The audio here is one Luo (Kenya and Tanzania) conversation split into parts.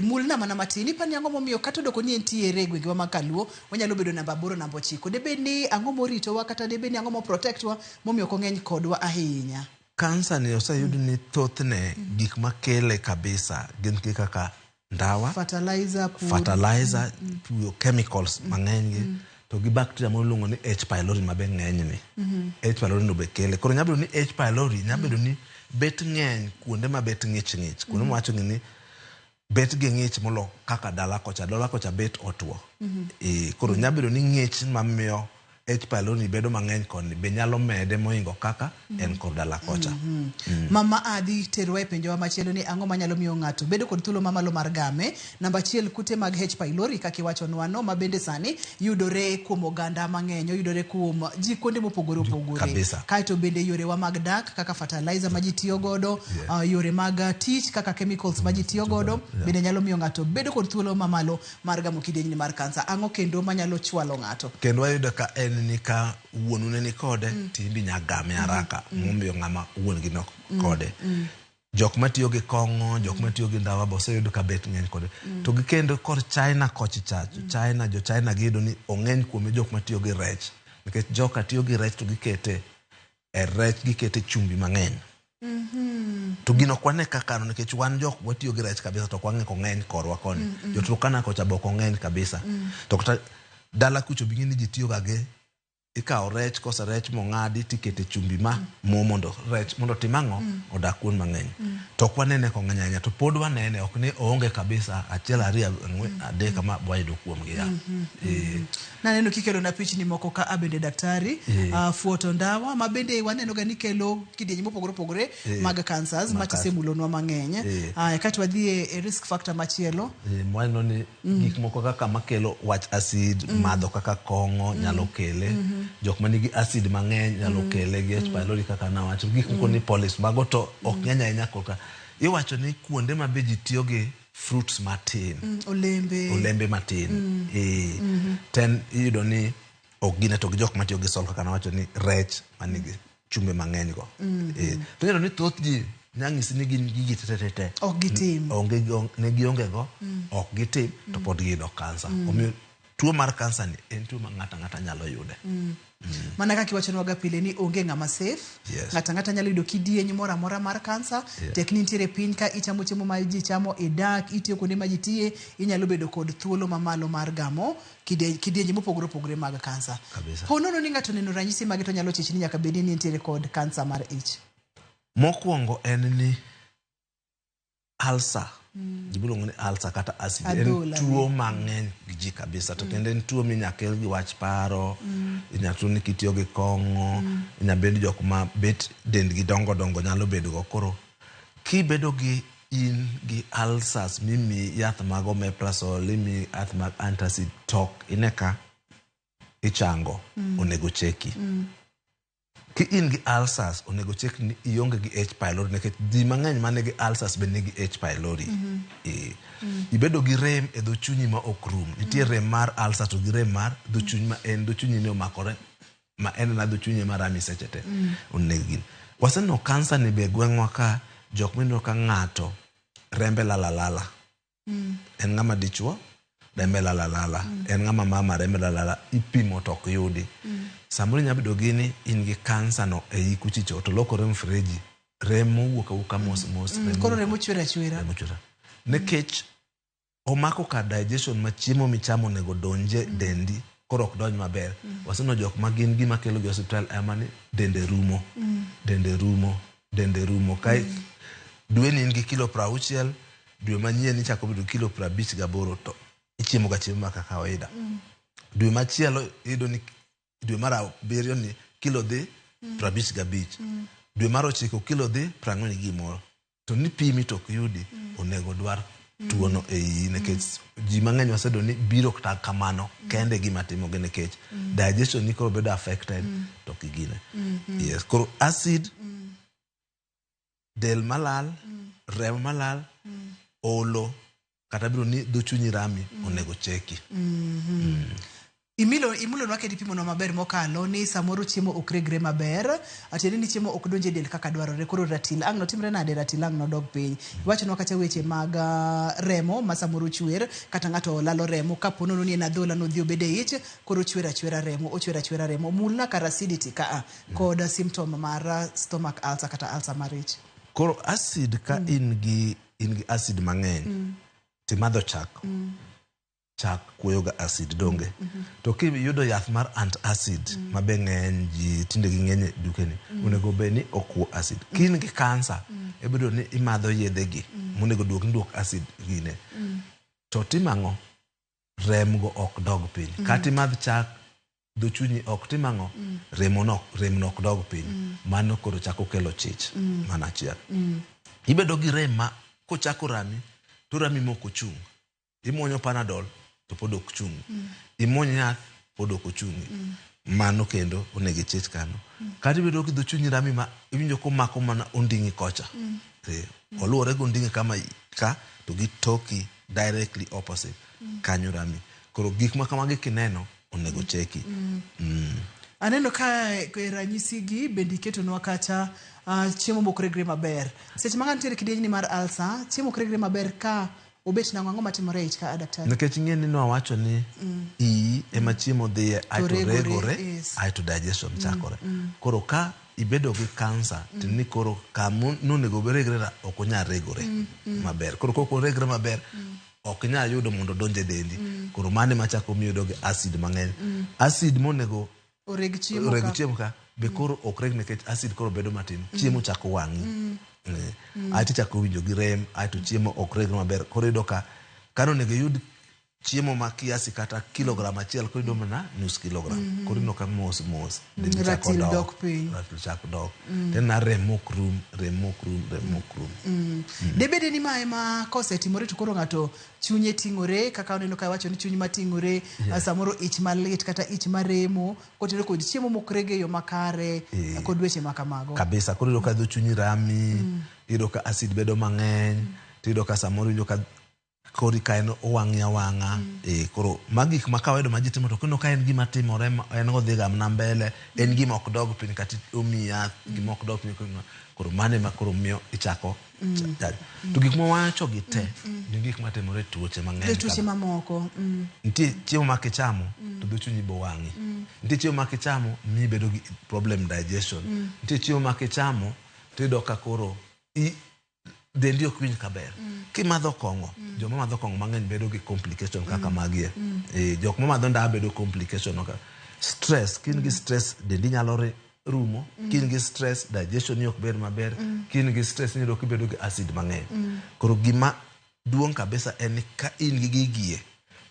mulna mana matini pani ang'o momiyo kata doko ni entiere gwenge ma Kaluo wanyalo bedo namba 8 namba 9 debe ni ang'o morito wa kata debe ni ang'o mo protect wa momiyo kong'eny kodwa ahinya. Kansa ni oseyud ni thothne gik makele kabisa gin kaka ndawa, fertilizer, chemicals mang'eny to gi bacteria moluongo ni H pylori mabe ng'eny ni. H pylori no be kele. Koro nyabedo ni H pylori nyabedo ni bet ng'eny kuonde ma bet ng'ich. Kuonde ma wacho ni bet gi ng'ich molo kaka dala kocha bet otwo. Koro nyabedo ni ng'ich mamiyo H pylori bedo mang'eny koni be nyalo mede moingo kaka en kod dala kocha. Mama Adi terwa e penjo machielo ni ang'o manyalo miyo ng'ato bedo kod thuolo mamalo mar game. Namba 1 kute mag H pylori kaka iwacho nwano ma bende sani yudore kuom oganda mang'eny, yudore kuom ji kuonde mopogore opogore. Kaito bende yore wa mag dak kaka fertilizer ma ji tiyo godo, yore mag tich kaka chemicals ma ji tiyo godo bende nyalo miyo ng'ato bedo kod thuolo mamalo mar gamo kidienjni mar kansa. Ang'o kendo manyalo chwalo ng'ato? Kendo wayudo ka en ni ka wuonune ni kode timbi nyagame haraka momiyo ng'ama wuon gi no kode. Jok matiyo gi kong'o, jok matiyo gi ndawa bose yudo ka bet ng'eny kode. To gi kendo kod China kochi chacho. Jo China gido ni ong'eny kuome jok matiyo gi rech. Nikech joka tiyo gi rech to gikete rech gikete chumbi mang'eny. To gino kwane kakano nikech wan jok watiyo gi rech kabisa to kwange kong'eny korwa koni. Jo Turkana kocha bok ong'eny kabisa. To kata dala kucho bingini ji tiyo gage ikaw rech kosa rech mong'adi tikete chumbi ma mondo rech mondo timang'o odak kuon mang'eny. To kwanene kong'eny ahinya to pod wanene ok ni oonge kabisa 1 2 3 kama bwaydo kuom gi ya. Naneno kikelo na pichni moko ka abende daktari fuoto ndawa ma bende waneno ga ni kelo kidienje mopogore mag cancers ma tisemulonwa mang'eny. Kati wadhie risk factor machielo mwano ni gik moko kaka makelo wach acid madho kaka kong'o nyalo kele. Jok manigi acid mang'eny nyalo kele gi H pylori kaka na wacho gik moko ni polis mago to ok ng'eny ahinya koka iwacho ni kuonde ma be ji tiyo gi fruits matin, olembe matin. Ten iyudo ni ok gine to gi jok matiyo gi sol kaka na wacho ni rech manigi chumbe mang'eny go. To iyudo ni thoth ji nyang'isi ni gin gigi tete ok gitim ne gionge go ok gitim to pod giyudo kansa. Omiyo tuo mar kansa ni en tuo ma ng'ata nyalo yude. Mana kaka iwachonwa ga pile ni onge ng'ama safe. Ng'ata nyalo yudo kidieny moro amora mar kansa. Tek ni nitiere piny ka ichamo chiemo ma ji chamo dak itiyo kuonde ma ji tiye inyalo bedo kod thuolo mamalo mar gamo kidienje mopogore mag kansa. Honono ni ng'ato neno ranyisi mage to nyalo chich ni nyaka bedi ni nitiere kod kansa mar ich. Mokwongo en ni ulcer. Jibulongo ni ulcer kata acid en tuo mang'eny ji kabisa to kendo en tuo minyakel gi wach paro, inyatuo ni kitiyo gi kong'o, inyabed jok ma bet dendgi dongo nyalo bedo go. Koro kibedo gi in gi ulcers mimi yath mag omeprazole imi yath mag antacid tok ineka ichango onego cheki. Ki in gi ulcers onego chek ni ionge gi H pylori nikech ji mang'eny mane gi ulcers be nigi H pylori. Ibedo gi rem e dho chunyi ma ok rum. Nitie rem mar ulcer to gi rem mar dho chuny ma en dho chunyi ne omakore ma en na dho chunyi ma rami seche te. Onego gin. Waseneno kansa ni be gweng'wa ka jok mineno ka ng'ato rembe lala. En ng'ama dichuo rembe lala. En ng'ama mama rembe lala ipimo to ok yudi. Samoro nyabedo gini in gi kansa no e ikuchicho to lokore mfreji remo wuok mos koro remo chwera nekech omako ka digestion ma chiemo michamo nego donje dendi koro ok donj maber. Waseno jok ma gin gima kelo gi hospital amani dende rumo kai dwe ni in gi kilo 60 dwe manyien ichako bedo kilo 58 to ichiemo ga chiemo kaka kawaida. Dwe machielo iyudo ni dwe mar 7 ni kilo dhi 55. Dwe mar 9 kilo dhi 40 gimoro. To ni pimi to yudi onego dwar tuo no e iyi nekech ji mang'eny wasedo ni biro kata kamano kende gima timo gene kech digestion ni koro bedo affected to kigine. Yes, koro acid del malal, rem malal, olo kata biro ni dho chunyi rami onego cheki. imulo nwake dipimo no maber mokalo ni samoro chiemo okregre maber atieni ni chiemo ok donje del kaka dwarore koro ratil ang no timre nade ratil ang no dog piny wacho no kata weche mag remo ma samoro chwer kata ngato lalo remo kapono ni na dhola no dhi obede ich koro chwera remo ochwera remo mulna kar acidity ka kod symptom mar stomach ulcer kata ulcer marich koro acid ka in gi acid mang'eny ti madho chak chak kuoyoga acid donge to kiyudo yath mar antacid mabe ng'eny ji tinde gi ng'eny dukeni onego bed ni okuo acid kin gi kansa ebedo ni imadho yedhe gi monego duok acid gine to timang'o remgo ok dog piny kata imadh chak dho chunyi ok timang'o remno ok dog piny mano koro chako kelo chich mana achiel ibedo gi rem ma kochako rami to rami moko chung imuonyo panadol to pod ok chung imuonyo yath pod ok ochungi mano kendo onego chich kano kata ibedo gi dho chunyi rami ma iwinjo komako mana onding'i kocha oluwore gi onding'i kama ka to gi toki directly opposite kanyo rami koro gik ma kamagi kineno onego cheki aneno ka ranyisi gi bende iketonwa kacha chiemo mokregre maber seche ma ntiere kidieny ni mar ulcer chiemo okregre maber ka obet na ng'ango matimore ich ka daktari nikech ing'eni no wacho ni ema chiemo dhiye ai to regore ai to digestion chakore koro ka ibedo gi kansa tini koro kamu nonego beregre ok onya regore maber koro koko regre maber ok nya yudo mondo donje dendi koro mane machako miyodo gi acid mang'eny acid monego oreg chiemo ka be koro ok reg nikech acid koro bedo matin chiemo chako wang'i ai to chako winjo gi rem ai to chiemo ok reg maber koro yudo ka kano nego yud chiemo ma kiasi kata kilogram achiel koro yudo mana nus kilogram koro ino ka mos ratil dok piny ratil chako dok tena rem mok rum debede ni mae ma kosetimore to koro ng'ato chunye ting'ore kaka oneno ka wacho ni chuny mating'ore samoro ich malit kata ich maremo kotero kod chiemo mokrege yo makare kod weche makamago kabisa koro yudo ka dho chunyi rami yudo ka acid bedo mang'eny yudo ka samoro yudo ka kori ka en owang'i awang'a koro magik ma kawaida ma ji timo to kendo ka en gima timore en godhi gamna mbele en gima ok dog piny kata omi yath gima ok dog piny koro mane ma koro miyo ichako to gik mawacho gi te ni gik matimore tuoche mang'eny tuoche mamoko nitie chiemo ma kichamo to dho chunyi bo wang'i nitie chiemo ma kichamo mi bedo gi problem digestion nitie chiemo ma kichamo to yudo ka koro dendi ok winj kaber kimadho kong'o joma madho kong'o mang'eny bedo gi complication kaka magie jok ma madho ndawa bedo complication stress kin gi stress dendi nyalo rumo kin gi stress digestion ni ok ber maber kin gi stress ni dok bedo gi acid mang'eny koro gima duong' kabisa en ka in gi gigie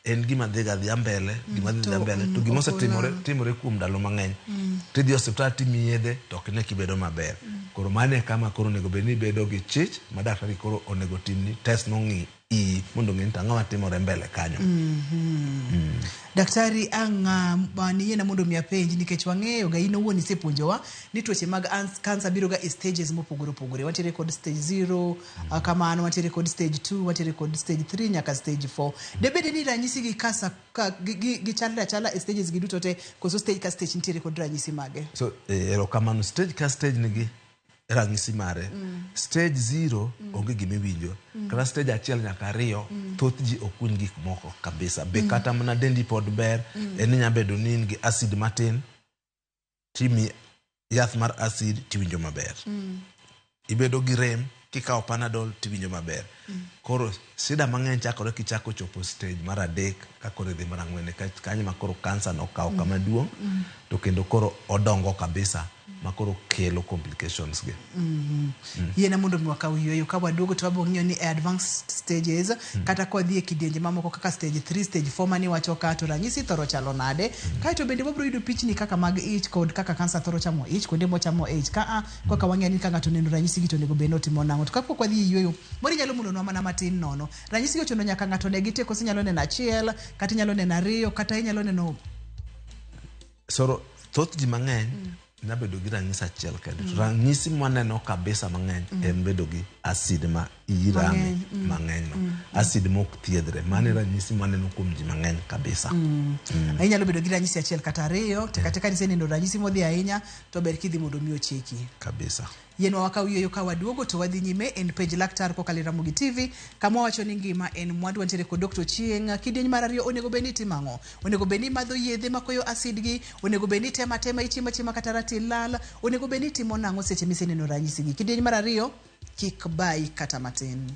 en gima dhiga mbele gima dhi mbele to gima osetimore kuom ndalo mang'eny tidhi osiptal timi yedhe to ok ne kibedo maber koro mane kama koro onego bed ni bedo gi chich ma daktari koro onego timni test nong'i mondo ng'e ni ang'o matimore mbele kanyo daktari ni yena mondo mi apenji nikech wang'eyo ga in owuon isepuonjowa ni tuoche mag cancer biro ga e stages mopogore opogore wantiere kod stage 0 kamano wantiere kod stage 2 wantiere kod stage 3 nyaka stage 4 debede ni ranyisi gi kasa gi chala e stages gi duto te koso stage ka stage nitiere kod ranyisi mage so kamano stage ka stage nigi ranyisi mare stage 0 onge gimi winjo kata stage 1 nyaka 2 thoth ji okuny gik moko kabisa be kata mana dendi pod ber en nya bedo ni in gi acid matin timi yath mar acid tiwinjo maber ibedo gi rem kikawo panadol tiwinjo maber koro sida mang'eny chakore kichako chopo stage mar 3 ka koro dhi mar 4 kanyo ma koro kansa no kawo kama duong' to kendo koro odongo kabisa makoro kelo complications ge yena mondo mwaka uyoyo ka waduogo to wabo ng'iyo ni advanced stages kata kwa dhie kidienje mamoko kaka stage 3 stage 4 mani wacho ka to ranyisi thoro chalo nade kae to bende wabro yudo pichni kaka mag ich kod kaka kansa thoro chamo ich kuonde mochamo ich ka kaka wang'eyo ni kanga to neno ranyisi gi to nego beno timo nang'o to kapok wadhi yueyo mori nyalo mulo nwa mana matin nono ranyisi gi ochono nyaka ng'ato ne gite kosi nyalo neno achiel kata nyalo neno ariyo kata nyalo neno soro thoth ji mang'eny nabedo gi ranyisi achiel kende. Ranyisi mwaneno kabisa mang'eny en bedo gi acid ma irame mang'eny no. Acid mok thiedhre. Mane ranyisi mwaneno kuom ji mang'eny kabisa. Inyalo bedo gi ranyisi achiel kata ariyo, kata nisenindo ranyisi modhi ahinya to ber kidhi mondo mi ocheki. Kabisa. Yenwa wakawiyo ka waduogo to wadhi nyime en page laktar kokalo Ramogi TV kama wacho ni ngima en mwandu. Wantiere kod Dr. Chieng. Kidieny mar ariyo onego beni timang'o? Onego beni madho yedhe makoyo acid gi? Onego beni tema ichima kata ratil lal? Onego beni timo nang'o seche miseneno ranyisi gi? Kidieny mar ariyo kik bai kata matin.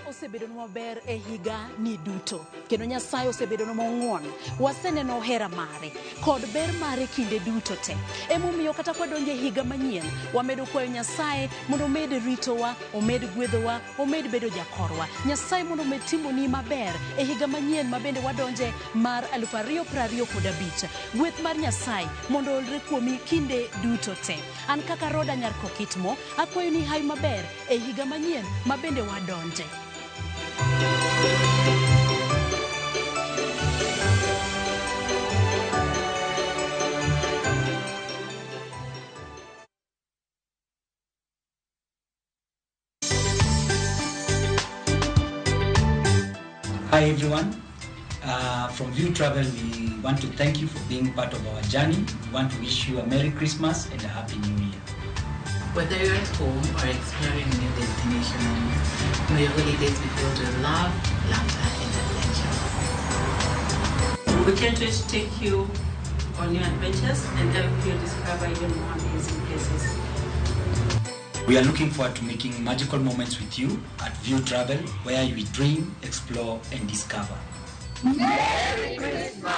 Osebedo maber e higa ni duto, kendo Nyasaye osebedo mong'won. Waseneno hera mare kod ber mare kinde duto te. Emomiyo kata kwadonjo e higa manyien, wamedo kwayo Nyasaye mondo omed ritowa, omed gwedhowa, omed bedo jakorwa. Nyasaye mondo omed timoni maber e higa manyien mabende wadonje mar 2025. Gweth mar Nyasaye mondo olre kuomi kinde duto te. An kaka Roda Nyar Kokitmo akwayo ni hai maber e higa manyien mabende wadonje. Hi everyone, from View Travel we want to thank you for being part of our journey. We want to wish you a Merry Christmas and a Happy New Year. Whether you're at home or exploring a new destination, may your holidays be filled with love, laughter, and adventure. We can't wait to take you on new adventures and help you discover even more amazing places. We are looking forward to making magical moments with you at View Travel, where we dream, explore, and discover. Merry Christmas!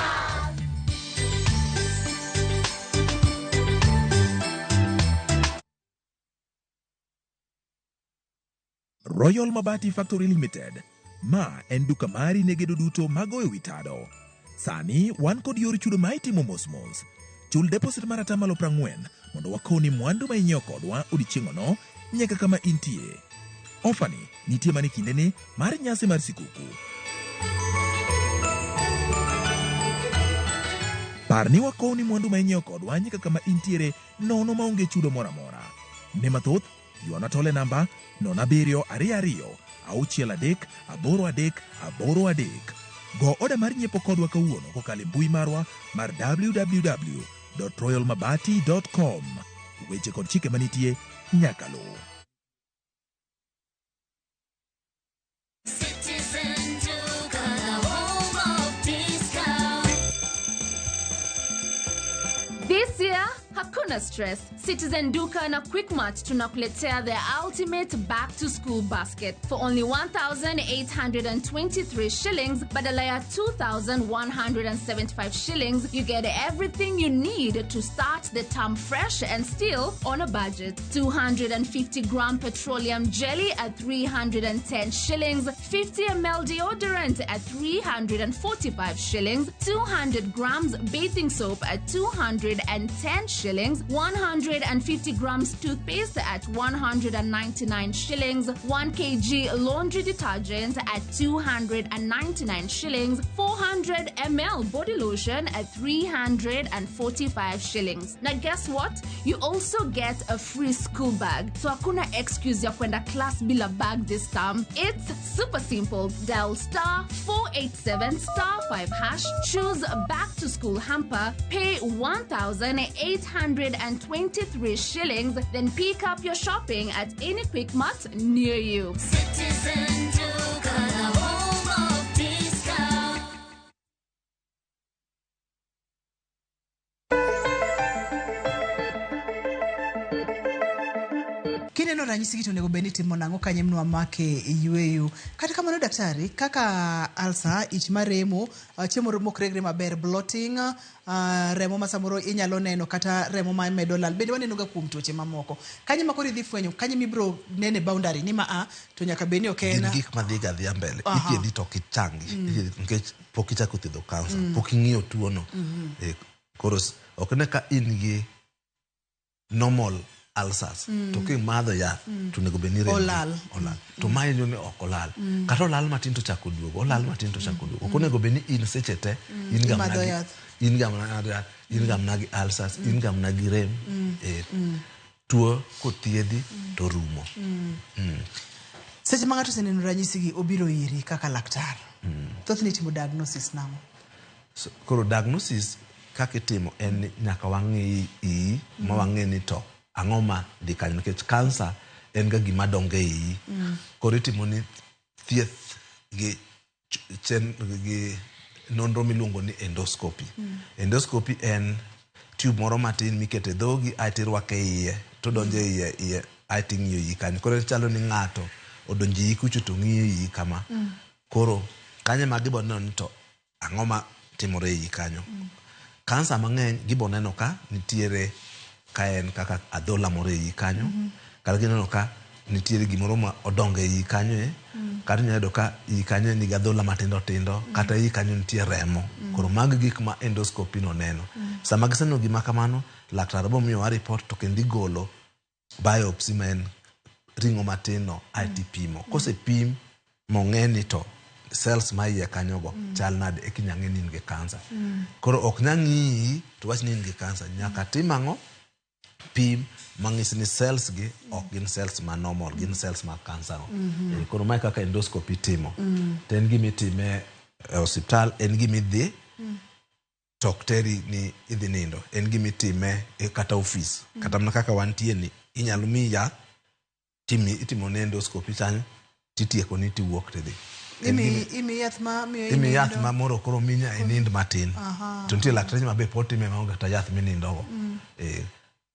Royal Mabati Factory Limited. Ma en duka mari ne gedo duto magoyo witado. Sani wan kod yor chudo ma itimo mos. Chul deposit mar atamalo 40 mondo wakoni mwandu ma inyiewo kodwa odiechieng'no nyaka kama intie. Ofani nitie mani kindeni mar nyasi mar sikuku. Parni wakoni mwandu ma inyiewo kodwa nyaka kama intiere nono maonge chudo mora mora. Ne mathoth yuana tole namba 0722638383. Go oda mar nyiepo kodwa kawuono kokalo mbui marwa mar www.royalmabati.com. Weche kod chike manitie nyaka luw. This year, hakuna stress. Citizen Duka na Quickmart tunakuletea the ultimate back-to-school basket. For only 1,823 shillings, badala ya 2,175 shillings, you get everything you need to start the term fresh and still on a budget. 250-gram petroleum jelly at 310 shillings, 50 ml deodorant at 345 shillings, 200 grams bathing soap at 210 shillings, 150 grams toothpaste at 199 shillings, 1 kg laundry detergent at 299 shillings, 400 ml body lotion at 345 shillings. Now guess what? You also get a free school bag. So hakuna excuse ya kwenda class bila bag this time. It's super simple. Dial *487*5#, choose back to school hamper, pay 1,823 shillings, then pick up your shopping at any Quickmart near you. Citizen Duka, the home of discount. Kineno ranyisi gitu nego beni timo nang'o kanye mnwa make yueyu. Kata kamano daktari, kaka alsa, ich maremo, chiemo mokregre maber, bloating, remo masamoro inyalo neno kata remo ma medo lal. Bende waneno ga kuom tuoche mamoko. Kanye makori dhi fwenyo, kanye mibro nene boundary ni ma to nyaka beni okena. Gik madhiga dhia mbele. Ithiedhi to kichangi. Nikech pok ichako thiedho kansa. Pok ing'iyo tuono. Koro ok ne ka in gi normal ulcers to kimadho yath to nego beni remo Olal. to mae ni ok olal kata olal matin to chako duogo olal matin to chako duogo okonego beni in seche te in ga Imadho yath. in ga mnagi ulcers in ga mnagi rem tuo kothiedhi to rumo. Seche ma ng'ato oseneno ranyisi gi obiro iri kaka laktar. Thothne itimo diagnosis nang'o? Koro diagnosis kaka itimo en ni nyaka wang'i iyi ma wang'e ni to ang'o ma dhi kanyo nikech kansa en ga gima dongo e iyi. Koro itimo ni thieth gi nonro miluongo ni endoscopy. Endoscopy en tube moro matin mikete dhogi aeto irwake iye to donjo iye aeto ing'iyo iyi kanyo. Koro chalo ni ng'ato odonjo iyi kucho to ng'iyo iyi kama. Koro kanyo ma gibo neno ni to ang'o ma timore iyi kanyo. Kansa mang'eny gibo neno ka nitiere ka en kaka adhola moro iyi kanyo. Kata gineno ka nitiere gimoro ma odongo iyi kanyo kata nyalo ka iyi kanyo nigi adhola matindo tindo kata iyi kanyo nitie remo. Koro mag gik ma endoscopy no neno. Sama giseneno gima kamano laktar bo miyowa report to kendo igolo biopsy ma en ring'o matin no aeto ipimo. Kosepim mong'e ni to cells ma iye kanyogo chal nade e kinya ng'e ni in gi kansa. Koro ok nya ng'iyi to wach ni in gi kansa. Nyaka tim ang'o? Pim mang'isi ni cells gi ok gin cells ma normal, gin cells ma kansa no. Koro mae kaka endoscopy timo. To en gima itime e osiptal, en gima idhi tok teri ni idhi nindo. En gima itime kata ofis. Kata mana kaka wantie ni inyalo mi yath itimo ne endoscopy chanyo titieko ni tiwuok tidhi. Imi yath ma miyo imi yath ma moro koro minya inind matin. To nitie lakteche ma be pod time maonge kata yath minindogo.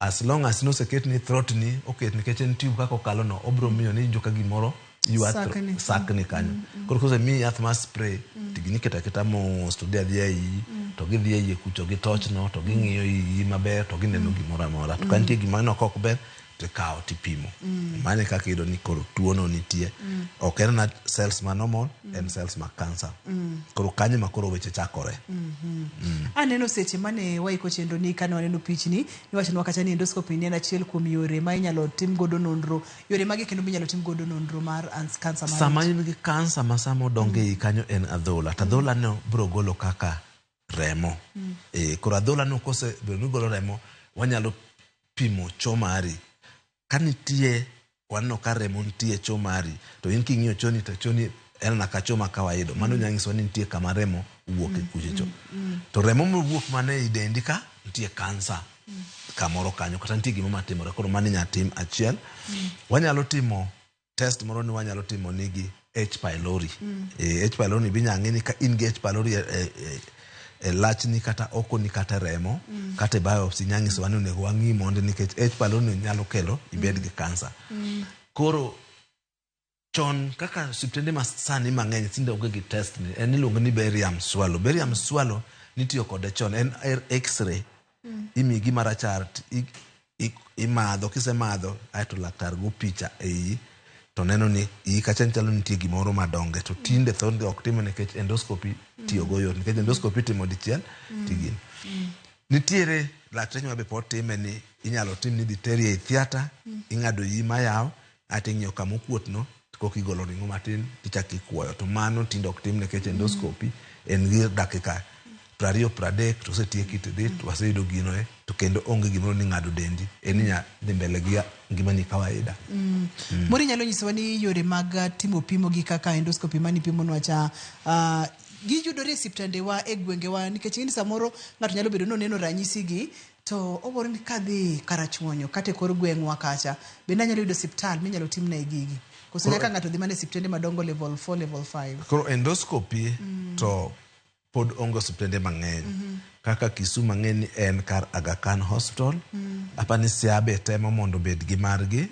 As long as noseket ni throat ni oket nikech en tube kaka okalo no obro miyo ni joka gimoro sakni kanyo. Koro kose mi yath ma spray tigini keta mos to dhi iyi to gidhi iye kucho gi toch no to ging'iyo iyi maber to gineno gimoro amora. To kantie gima no ok ber to kawo tipimo. Mane kaka iyudo ni koro tuo no nitie. Ok en na cells ma normal, en cells ma cancer. Koro kanyo ma koro weche chakore. Aneno seche mane waiko chenro ni kane waneno pichni niwachonwa kacha ni endoscopy ni en achiel kuom yore ma inyalo tim godo nonro, yore mage kendo minyalo tim godo nonro mar kansa mar sama in gi kansa ma samo donge iyi kanyo en adhola. To adhola no biro golo kaka remo. Koro adhola no kose biro golo remo wanyalo pimo cho mari. Kanitie wanno ka remo nitie cho mari to in king'iyo choni to choni en na kacho ma kawaida. Mano nyanyiso ni nitie kama remo wuok e kuche cho. To remo mowuok mane i dendi ka nitie kansa kamoro kanyo kata nitie gima matimore. Koro mani nyatim achiel. Wanyalo timo test moro ni wanyalo timo nigi H pylori. H pylori binya ng'eni ka in gi H pylori lachni kata okoni kata remo kata biopsy nyanyiso wani onego wang'i mondo nikech H pylori nyalo kelo ibed gi kansa. Koro chon kaka osiptende ma sani mang'eny tinde onge gi test ni en iluongo ni barium swallow. Barium swallow nitiyo kode chon en x-ray. Imi gima rachar imadho, kisemadho aeto laktar go picha e iyi to neno ni iyi kacha chalo nitie gimoro madonge. To tinde thonde ok time nikech endoscopy tiyo go yot nikech endoscopy timo dichiel tigin. Nitiere lakteche ma be pod time ni inyalo tim ni dhi teri e theater ing'ado iyi mayaw aeto ing'iyo kama okuot no koka igolo ring'o matin tichako ikuoyo. To mano tinde ok tim nikech endoscopy en gi dakika 20-30 to osetieki tidhi to waseyudo gino to kendo onge gimoro ni ng'ado dendi en inya dhi mbele gi ngimani kawaida. Mori nyalo nyisowa ni yore mag timo pimo gi kaka endoscopy mani pimo nwa cha giyudore e osiptandewa e gwengewa nikech ng'eni samoro ng'ato nyalo bedo noneno ranyisi gi to oboro ni kadhi karachuonyo kata e kor gweng'wa kacha bende anyalo yudo osiptal minyalo timne e gigi. Koso nyaka ng'ato dhi mana e osiptende madongo level 4, level 5. Koro endoscopy to pod onge osiptende mang'eny. Kaka Kisumu mang'eny en kar Aga Khan Hospital. Apani Siabe temo mondo bed gi margi.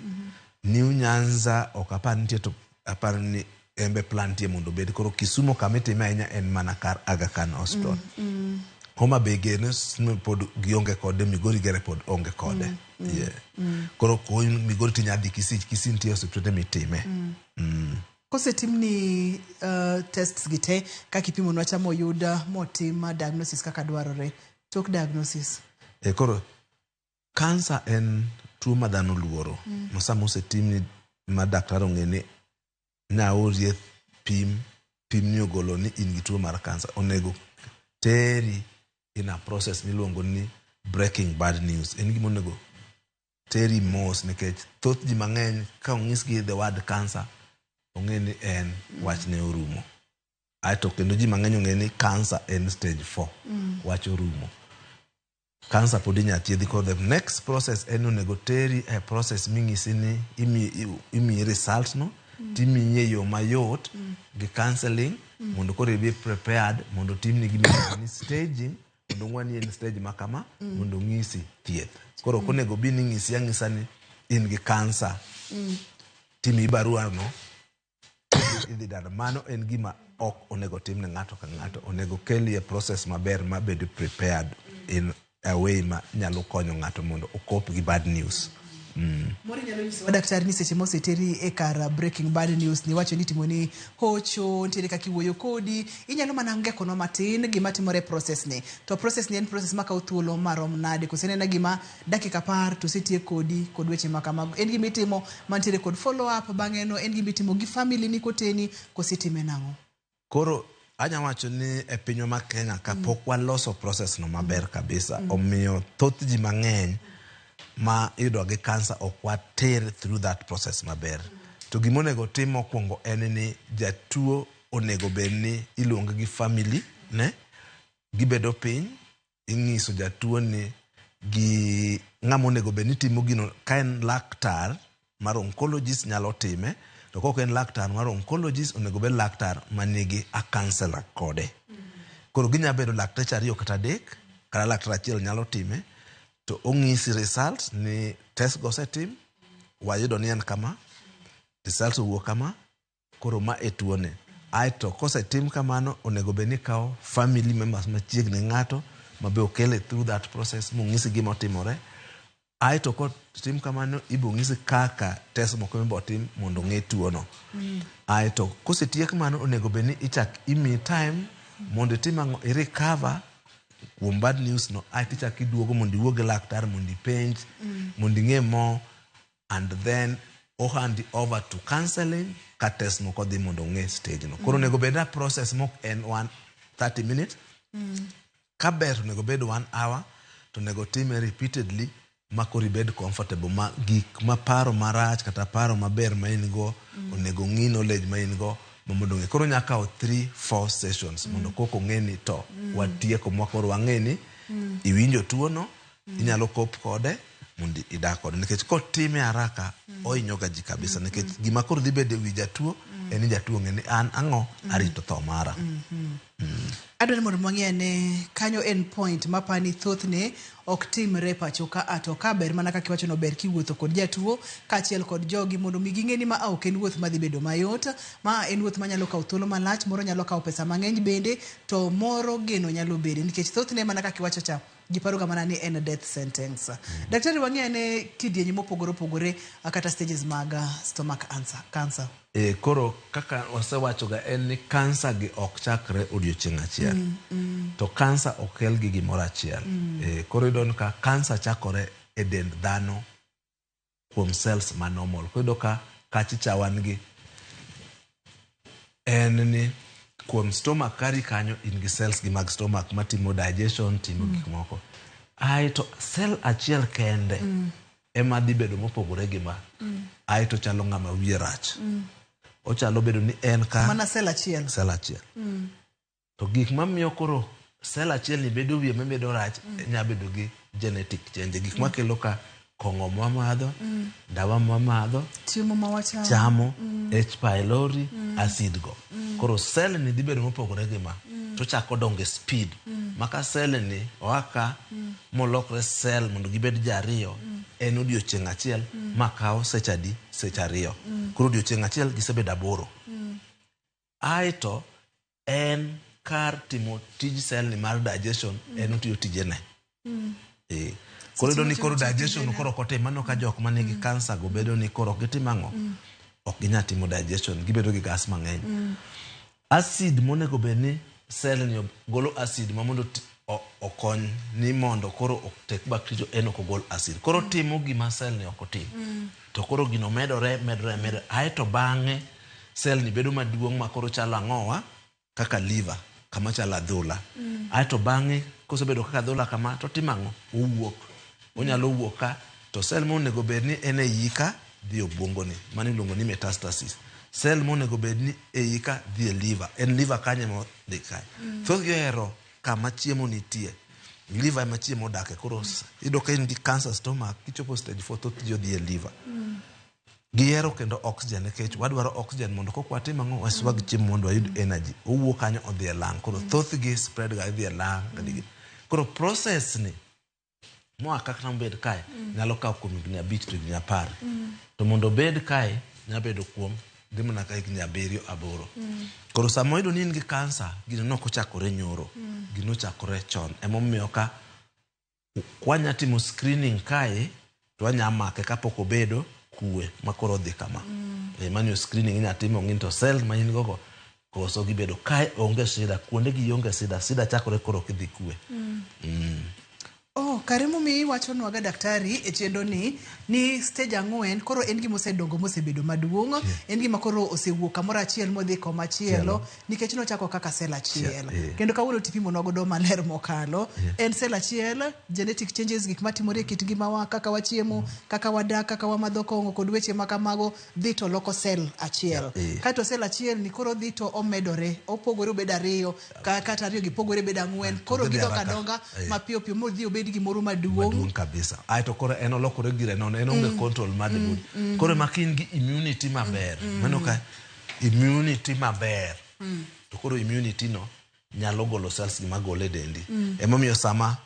New Nyanza ok apani nitie to apani ni embe plantie mondo bed. Koro Kisumu kama itime ahinya en mana kar Aga Khan Hospital. Homa Bay Genes pod gionge kode, Migori Gere pod onge kode. Koro Migori tinya dhi Kisii nitie osiptende mitime. Kose tim ni tests gite kaka ipimo nwacha moyuda motim diagnosis kaka dwarore. Tok diagnosis. Koro Kansa en tuo ma dhano luoro. Masama osetim ni ma daktari ong'e ni nyaorie pim ni ogolo ni in gi tuo mar kansa. Onego teri in a process miluongo ni breaking bad news. En gima onego teri mos nikech thoth ji mang'eny ka ong'isgi the word cancer ong'e ni en wach ne orumo. Aeto kendo ji mang'eny ong'e ni cancer en stage 4 wach orumo. Cancer pod inya thiedhi. The next process en onego teri a process ming'isi ni imiyi result no timiye yo mayot gi counseling mondo koro be prepared mondo timni gima ni staging mondo ng'wani en stage makama mondo ng'isi thieth. Koro konego bi ni ng'isi ang'isa ni in gi cancer timi barua no idhi dala. Mano en gima ok onego tim ne ng'ato ka ng'ato. Onego keli a process maber ma bed prepared in a way ma nyalo konyo ng'ato mondo okop gi bad news. Mori nyalo nyiso daktari ni seche moseteri e kar breaking bad news ni wacho ni timo ni hocho ntiere kaka iwuoyo kodi inyalo mana ngeko no matin gima timore process ni. To process ni en process maka uthuolo marom nade kosenena gima dakika par to setie kodi kod weche makamago. En gima itimo mantiere kod follow up bang'e no en gima itimo gi family ni koteni kositime nang'o. Koro anya wacho ni e pinywa ma Kenya kapok waloso process no maber kabisa omiyo thoth ji mang'eny ma iyudo gi kansa ok water through that process maber. To gima onego tim mokwongo en ni jatuo onego bed ni iluongo gi family ne gibedo piny ing'iso jatuo ni gi ng'ama onego bed ni timo gino. Ka en laktar mar oncologist nyalo time, to kok en laktar mar oncologist onego bed laktar manigi a counselor kode. Koro ginya bedo lakteche 2 kata 3 kata laktar achiel nyalo time to ong'isi result ni test go setim wayudo ni en kama result owuok kama koro ma e tuone. Aeto kosetim kamano onego bed ni kao family members machiegni ng'ato mabe okele through that process mong'isi gima otimore. Aeto kotim kamano ibo ng'isi kaka test moko mibo tim mondo ng'e tuo no. Aeto kosetiek kamano onego bed ni ichak imi time mondo itim i-recover kuom bad news no. Aeto ichak iduogo mondo iwuog gi laktar mondo ipenj mondo ing'e mo and then hand over to counseling ka test moko dhi mondo ng'e stage no. Koro onego bed na process mok en 30 minutes ka ber onego bed 1 hour to onego time repeatedly makori bed comfortable ma gik ma paro marach kata paro maber ma in go onego ng'i knowledge ma in go mondo ng'e. Koro nyaka 3-4 sessions mondo koko ng'e ni to watieko makoro wang'e ni iwinjo tuo no inyalo kop kode mondo idak kode. Nikech kotime haraka oinyoga ji kabisa nikech gima koro dhi bede wi jatuo en jatuo ng'e ni an ang'o arito tho mara. Adwani mondo mang'e ne kanyo en point mapani thoth ne ok timre pacho ka ato ka ber mana kaka iwacho no ber kiwuotho kod jatuo kaachiel kod jogi mondo mi ging'e ni ma ok en wuoth madhi bedo mayot, ma en wuoth manyalo kawo thuolo malach, moro nyalo kawo pesa mang'eny bende to moro geno nyalo bede nikech thoth ne mana kaka iwacho cha giparo ga mana ni en death sentence. Daktari wang'e ne kidienje mopogore opogore kata stages mag stomach cancer. Koro kaka wasewacho ga en ni kansa gi ok chakre odiochieng' achiel. To kansa okel gi gimoro achiel. Koro idon ka kansa chakore e dend dhano kuom cells ma normal. Koro idon ka kachicha wan gi en ni kuom stomach kari kanyo in gi cells gi mag stomach matimo digestion, timo gik moko. Aeto cell achiel kende ema dhi bedo mopogore gi ma. Aeto chalo ng'ama wiye rach. Ochalo bedo ni en ka mana cell achiel. To gik mamiyo koro cell achiel ni bedo wiye mebedo rach nya bedo gi genetic change. Gik makelo ka kong'o ma madho, dawa ma madho, chiemo ma wachamo, chamo, H pylori, acid go. Koro cell ni dhi bedo mopogore gi ma. To chako donge speed. Maka cell ni waka molokre cell mondo gibed jariyo en odiochieng' achiel makao seche 2. Koro odiochieng' achiel gisebedo 8. Aeto en kar timo tij cell ni mar digestion en otiyo tijene. Koro do ni koro digestion koro kote mano ka jok manigi cancer go bedo ni koro gitimang'o ok ginya timo digestion, gibedo gi gas mang'eny. Acid monego bed ni cell ni golo acid ma mondo okony ni mondo koro otek bakteria en okogol acid. Koro timo gima cell ni okotim. To koro gino medore. Aeto bang'e cell ni bedo maduong' ma koro chalo ang'owa kaka liver kama chalo adhola. Aeto bang'e kosebedo kaka adhola kama to timang'o owuok. Onyalo wuok ka to cell monego bed ni en e yika dhi obwongo ni. Mano iluongo ni metastasis. Cell monego bed ni e yika dhi e liver. En liver kanye mo dhi kae. Thoth gihero kama chiemo nitie. Liver ema chiemo odake. Koro iyudo ka in gi cancer stomach kichopo stage 4 thoth ji odhi e liver. Gihero kendo oxygen nikech wadwaro oxygen mondo kok watim ang'o waswag chiemo mondo wayud energy. Owuok kanyo odhi e lung. Koro thoth gi spread ga dhi e lung. Koro process ni moa kaka nambed kae nyalo kawo kuom higni 5 to higni 10. To mondo bed kae nyalo bedo kuom dhi mana ka higni 7-8. Koro sama oyudo ni in gi kansa gino nok ochakore nyoro. Gino ochakore chon. Emomiyo ka kwanya timo screening kae to wanya make kapok obedo kuwe makoro dhi kama. Manyo screening inya timo ng'in to cell ma in gogo koso gibedo kae onge shida. Kuonde gi onge shida. Shida chakore koro kidhi kuwe. Karimu mi wacho nwaga daktari e chendo ni stage 4 koro en gima osedongo mosebedo maduong'. En gima koro osewuok kamoro achiel modhi koma chielo nikech no chako kaka cell achiel. Kendo kawuono tipimo nogodo maler mokalo. En cell achiel, genetic changes gik matimore e kit ngimawa kaka wachiemo, kaka wadak, kaka wamadho kong'o kod weche makamago dhi to loko cell achiel. Kato cell achiel ni koro dhi to omedore, opogore obedo 2 kata 2 gipogore obedo 4. Koro gidok adonga mapiyo piyo modhi obed gimoro maduong' kabisa. Aeto koro en olokore gire nono. En onge control mar the body. Koro makin gi immunity maber. Mano ka immunity maber. To koro immunity no nyalo golo cells gi magole dendi. Emomiyo sama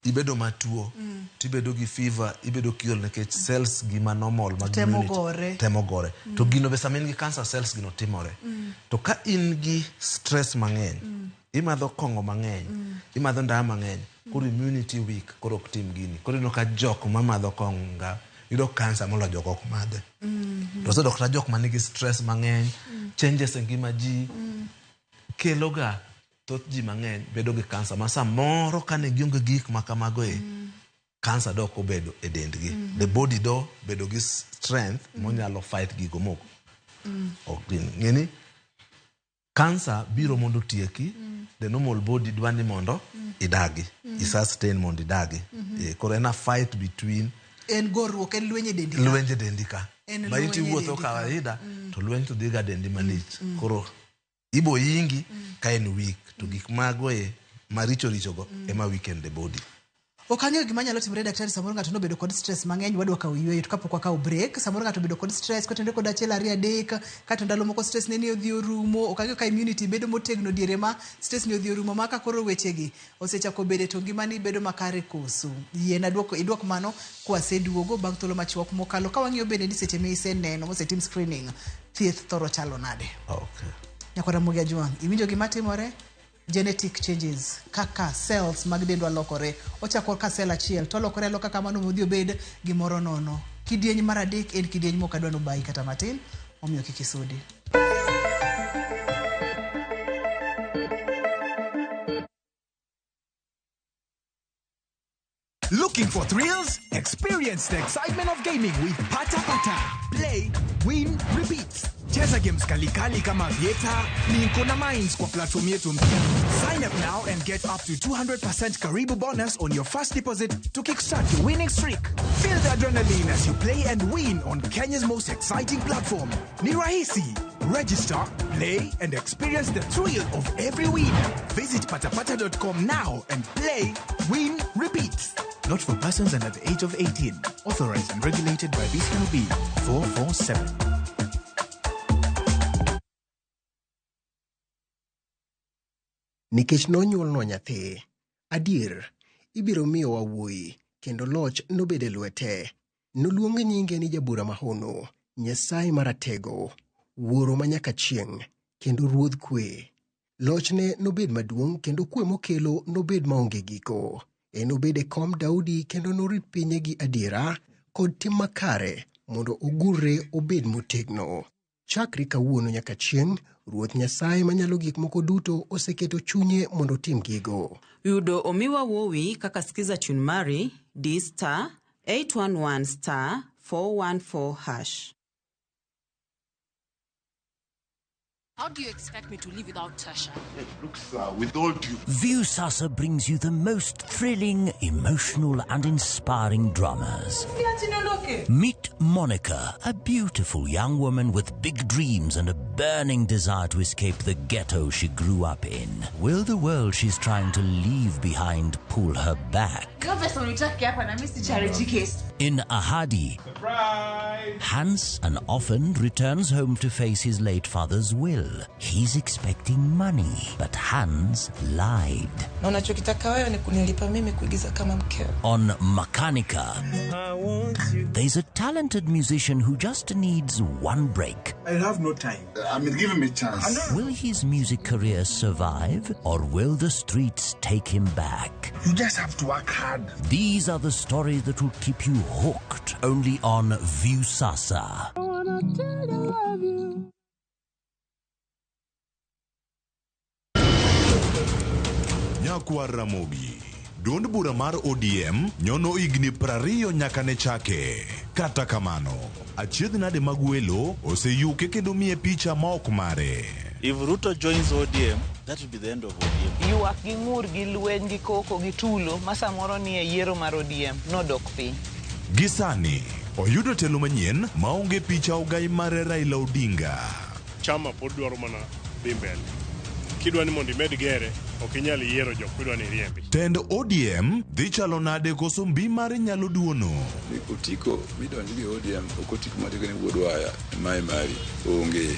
ibedo matuo, tibedo gi fever, ibedo kiol nekech cells gi ma normal mag immunity temo gore. To gino be sama in gi cancer cells gino timore. To ka in gi stress mang'eny, imadho kong'o mang'eny, imadho ndawa mang'eny, koro immunity weak, koro ok tim gini. Koro ino ka jok mamadho kong'o yudo cancer molo jok ok madhe. To so dokta jok manigi stress mang'eny, changes e ngima ji, kelo ga thoth ji mang'eny bedo gi cancer. Ma samoro kane gionge gik makamago cancer dok obedo e dendgi. The body do bedo gi strength monyalo fight gigo moko. Ngeni cancer biro mondo tieki. The normal body dwani mondo idagi. Sustain mondo idagi. Koro ena fight between en gorruok en lwenye dendi. Lwenje dendi ka. Ma iti wuotho kawaida to lwenje to dhiga dendi malich. Koro ibo yingi ka en weak. To gik mago maricho go ema weaken the body. Okang'eyo gima nyalo timore daktari samoro ng'ato nobedo kod stress mang'eny wadwa kawo yweyo to kapok wakawo break. Samoro ng'ato bedo kod stress kotende kod 1 2 3 kata ndalo moko stress ne ni odhi orumo. Okang'eyo ka immunity bedo motegno diere ma stress ni odhi orumo maka koro wechegi osechako bede to ngimani bedo makare koso. Yiena idwok mano kwaseduogo bang' thuolo machuok mokalo. Ka wang'iyo bende ni seche miseneno mosetim screening thieth thoro chalo nade. Okay. Nyakora Mugia Jwang', iwinjo gima timore? Genetic changes kaka cells mag dendwa lokore. Ochako ka cell achiel to lokore loka kamano modhi obed gimoro nono. Kidieny mar 3 en kidieny mokadwa no bai kata matin. Omiyo kikisudi. Looking for thrills? Experience the excitement of gaming with Pata Pata. Play, win, repeat. Cheza games kali kama Vieta, Linko na Mines kwa platform yetu mpya. Sign up now and get up to 200% Karibu bonus on your first deposit to kickstart your winning streak. Feel the adrenaline as you play and win on Kenya's most exciting platform. Ni rahisi. Register, play, and experience the thrill of every win. Visit patapata.com now and play, win, repeat. Not for persons under the age of 18. Authorized and regulated by BCLB 447. Nikech nonyuolno nyathi, adier, ibiro miyo wawuoyi, kendo loch nobede lwete. Noluong nyinge ni Jabura Mahono, Nyasaye Maratego, Wuoro manyaka chieng', kendo Ruodh Kwe. Lochne nobed maduong' kendo kwe mokelo nobed maonge giko. Enobede kom Daudi kendo norit pinye gi adiera kod tim makare mondo ogurre obed motegno. Chakri kawuono nyaka chieng', Ruoth Nyasaye manyalo gik moko duto oseketo chunye mondo otim gigo. Yudo omiwa wowi kaka skiza chun mari D*811*414#. How do you expect me to live without Tasha? Look, sir, with all due... Viusasa brings you the most thrilling, emotional and inspiring dramas. Meet Monica, a beautiful young woman with big dreams and a burning desire to escape the ghetto she grew up in. Will the world she's trying to leave behind pull her back? In Ahadi, Surprise! Hans, an orphan, returns home to face his late father's will. He's expecting money, but Hans lied. On Makanika, there's a talented musician who just needs one break. I have no time. Give him a chance. Will his music career survive, or will the streets take him back? You just have to work hard. These are the stories that will keep you hooked, only on Viusasa. Nyakwa Ramogi, duond bura mar ODM nyono igni 20 nyaka ne chake. Kata kamano, achiedh nade mag welo oseyuke kendo miye picha ma ok mare. If Ruto joins ODM, that will be the end of ODM. Yuak gi ngur gi lweny gi koko gi tulo masamoro ni e yiero mar ODM nodok piny. Gisani, oyudo telo manyien maonge picha ogai mare Raila Odinga. Chama pod dwaro mana dhi mbele. Kidwa ni mondo imed gere, ok inyal yiero jok midwa ni riembi. Tend ODM dhi chalo nade koso mbi mare nyalo duono. Otiko midonjo gi ODM okotiko matiko ni wuod waya mai mari onge.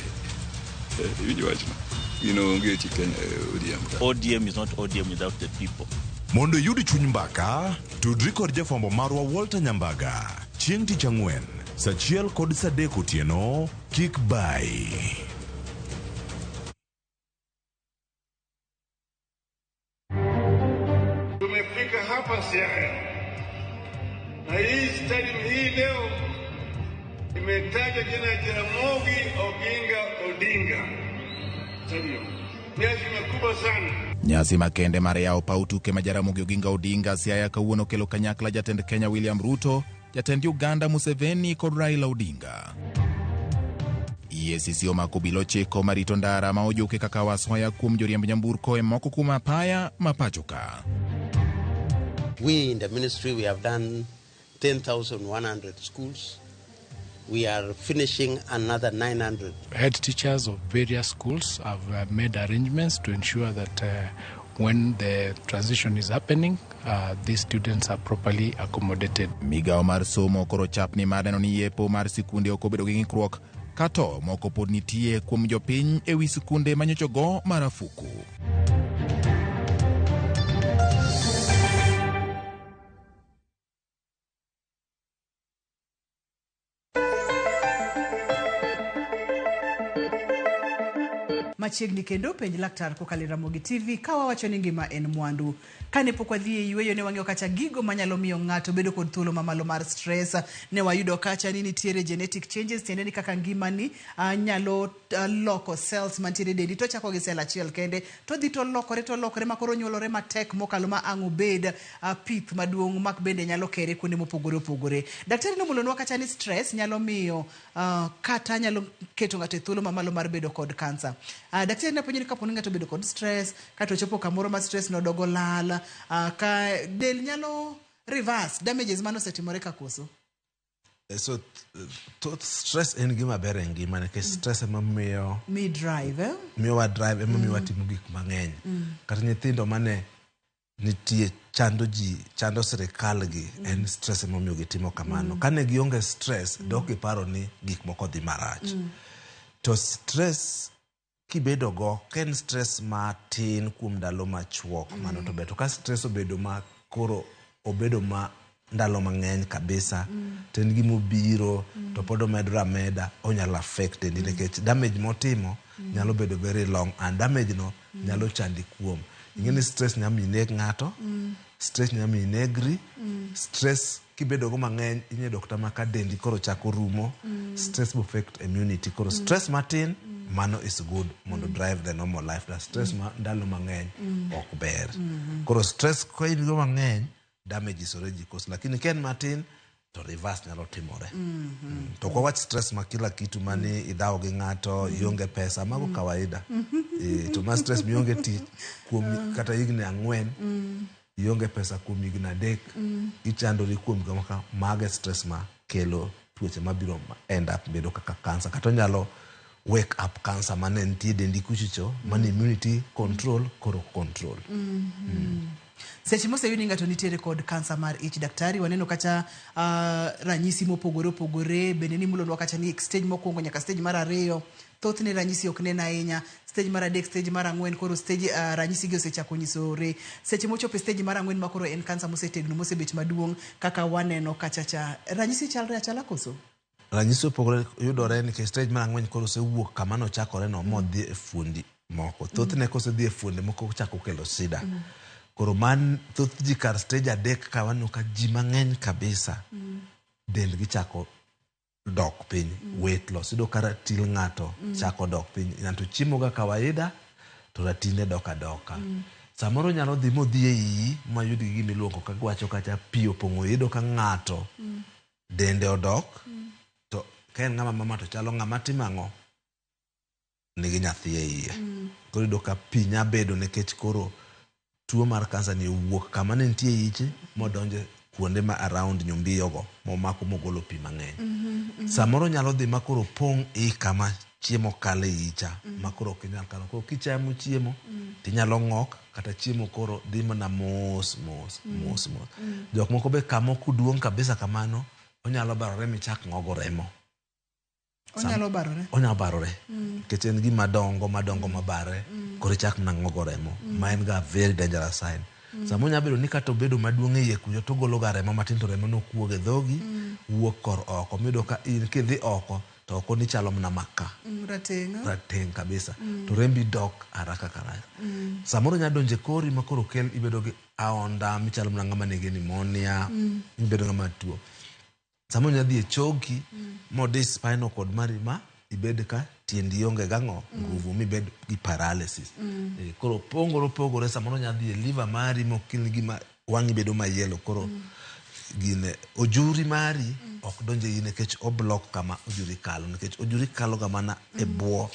ODM is not ODM without the people. Mondo yudi chuny mbaka, tudri kod jafwambo marwa Walter Nyambaga. Chieng' tich ang'wen, saa 1 kod saa 3 otieno, kik bai. Tumefika hapa Siaya. Na hii stadium hii leo imetaja jina Jaramogi Oginga Odinga. Nyasi makubwa sana. Nyasi makende mar yawo paw tuke ma Jaramogi Oginga Odinga Siaya kawuono kelo kanyakla jatend Kenya William Ruto, jatend Uganda Museveni kod Raila Odinga. EACC omako bilo chiko marito ndara ma ojuke kaka wasoya kuom joriemb nyamburko e moko kuom apaya ma pachoka. We in the ministry, we have done 10,100 schools. We are finishing another 900. Head teachers of various schools have made arrangements to ensure that when the transition is happening, these students are properly accommodated. Migao mar somo koro chapni madeno ni yepo mar sikunde okobedo gi ng'ikruok, kato moko pod nitie kuom jopiny e wi sikunde manyochogo marafuku. Machiegni kendo penj laktar kokalo Ramogi TV kawa wacho ni ngima en mwandu. Kane pok wadhi e yweyo ne wang'eyo kacha gigo manyalo miyo ng'ato bedo kod thuolo mamalo mar stress. Ne wayudo kacha ni nitiere genetic changes, tiende ni kaka ngimani nyalo loko cells mantiere dendi. To chako gi cell achiel kende to dhi to lokore makoro nyuolore matek mokalo ma ang' obed pith maduong' mak bende nyalo kere kuonde mopogore opogore. Daktari nomulonwa kacha ni stress nyalo miyo kata nyalo keto ng'ato e thuolo mamalo mar bedo kod kansa. Daktari napenjo ni kaponi ng'ato bedo kod stress, kata ochopo kamoro ma stress nodogo lala, ka del nyalo reverse damages mano setimore ka koso. So stress en gima ber en gima ne stress ema miyo mi drive miyo wa drive ema miyo watimo gik mang'eny. Kata nyithindo mane nitie chando sirikal gi en stress ema miyo gitimo kamano. Kane gionge stress dok giparo ni gik moko dhi marach. To stress kibedo go ken stress matin kuom ndalo machuok mano to beto ka stress obedo ma koro obedo ma ndalo mang'eny kabisa ten gimo biro to podo medra meda onyalo affect dendi nikech damage motimo nyalo bedo very long and damage no nyalo chandi kuom ingeni stress nyalo ineg ng'ato stress nyalo inegri stress kibedo go mang'eny inye dokta maka dendi koro chako rumo stress will affect immunity koro stress matin mano is good mondo drive the normal life. The stress ndalo mang'eny ok ber. Koro stress ko in go mang'eny damage is already cause, lakini ken matin to reverse nyalo timore. To kwa wach stress ma kila kitu mani idhao gi ng'ato, ionge pesa, mago kawaida. To ma stress mionge ti kuom kata higni 4, ionge pesa kuom higni 3, ichandori kuom gama mage stress ma kelo tuoche mabiro end up bedo kaka cancer. Kata nyalo wake up cancer mane nitie dendi kuchicho, mani immunity control koro control. Seche mose yudi ng'ato nitiere kod kansa mar ich, daktari waneno kacha ranyisi mopogore opogore, bende ni mulonwa kacha ni stage mokwongo nyaka stage mar 2, thothne ranyisi ok nen ahinya, stage mar 3, stage mar 4, koro stage ranyisi gi osechako nyisore. Seche mochopo stage mar 4 makoro en kansa mosetegno mosebet maduong' kaka waneno kacha cha, ranyisi chalre achala koso? Ranyisi opogore yudore nikech stage mar 4 koro osewuok kama nochakore no modhi e fuondi moko. Thothne kosedhi e fuonde moko chako kelo sida. Koro man thoth ji kar stage 3 ka wano ka ji mang'eny kabisa dendgi chako dok piny, weight loss. Ido ka ratil ng'ato chako dok piny. Ng'ato chiemo ga kawaida to ratinde doka doka. Samoro nyalo dhi modhi e iyi ma yudi gimi luongo ka gwacho kacha pi opong'o. Ido ka ng'ato dende odok to kaen ng'ama mama to chalo ng'ama timang'o nigi nyathi e iye. Koro ido ka pi nya bedo nekech koro tuo mar kansa ni wuok kama ne nitie iche modonje kuonde ma around nyumbiyogo momako mogolo pi mang'eny. Samoro nyalo dhi makoro pong' i kama chiemo kale icha makoro ok nyal kalo. Koro kichamo chiemo tinyalo ng'ok kata chiemo koro dhi mana mos. Jok moko be kama kuduong' kabisa kamano onyalo barore michak ng'ogo remo. Onyalo barore? Onyalo barore. Kech en gima dongo mabare koro chak na ng'ogo remo. Ma en ga very dangerous sign. Samo nya bedo ni kata obedo maduong' e iye kuyo to golo ga remo matin to remo no kuoge e dhogi wuok kor oko. Mido ka in kidhi oko to oko ni chalo mna maka. Rateng' kabisa. To rembi dok haraka karaka. Samoro nya donje kori makoro kel ibedo gi aonda michalo mna ng'ama nigi pneumonia, ibedo ng'ama tuo. Samoro nya dhi e choki modi spinal cord mari ma ibed ka tiendi onge gang'o nguvu mibed gi paralysis. Koro pogore samoro nya dhi e liver mari mokil gima wang'i bedo mayelo. Koro gine ojuri mari ok donje ine kech oblock kama ojuri kalo. Nikech ojuri kalo ga mana e bwo